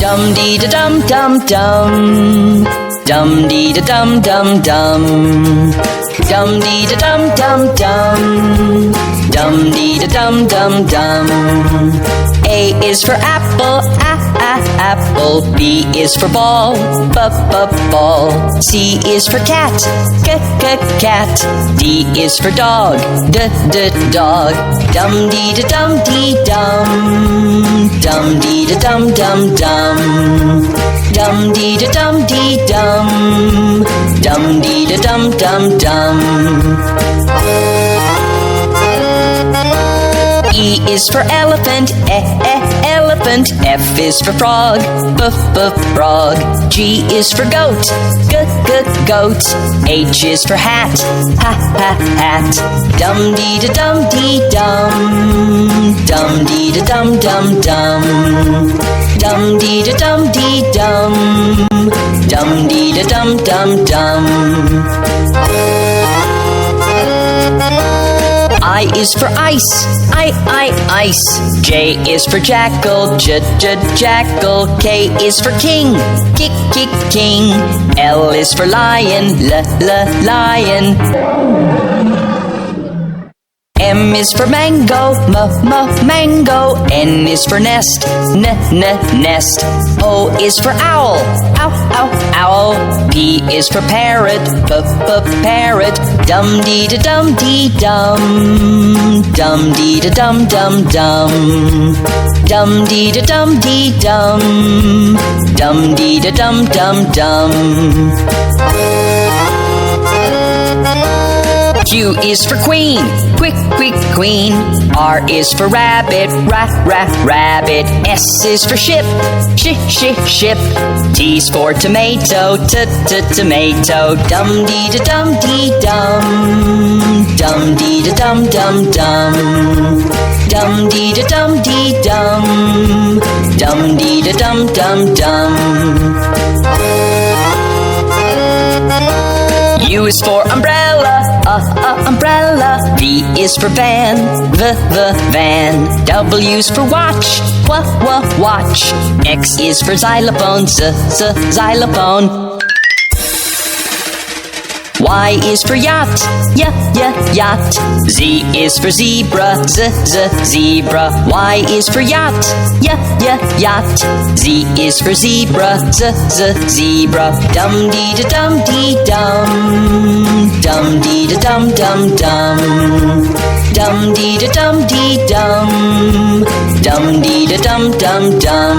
Dum dee da dum dum dum. Dum dee da dum dum dum. Dum dee da dum dum dum. Dum dee da dum dum dum. A is for apple, apple. B is for ball, ball. C is for cat, cat. D is for dog, dog. Dum dee da dum dee dum. Dum dee da dum dum dum. Dum dee da dum dee dum. Dum dee da dum dum dum. E is for elephant, elephant. F is for frog, frog. G is for goat, goat. H is for hat, hat. Dum dee da dum dee dum. Dum dee da dum dum dum. Dum dee da dum dee dum. Dum dee da dum dum dum. I is for ice, ice. J is for jackal, jackal. K is for king, king. L is for lion, lion. M is for mango, mango. N is for nest, nest. O is for owl, owl. P is for parrot, parrot. Dum dee da dum dee dum. Dum dee da dum dum dum. Dum dee da dum dee dum. Dum dee da dum dum dum. Q is for queen, quick, queen. R is for rabbit, rabbit. S is for ship, ship. T's for tomato, tomato. Dum dee da dum dee dum. Dum dee da dum dum dum. Dum dee da dum dee dum. Dum dee da dum dum dum. U is for umbrella, umbrella. V is for van, the van. W is for watch, watch. X is for xylophone, xylophone. Y is for yacht, yacht. Z is for zebra, zebra. Y is for yacht, yacht. Z is for zebra, zebra. Dum dee da dum dee dum. Dum dee da dum dum dum. Dum dee da dum dee dum. Dum dee da dum dum dum.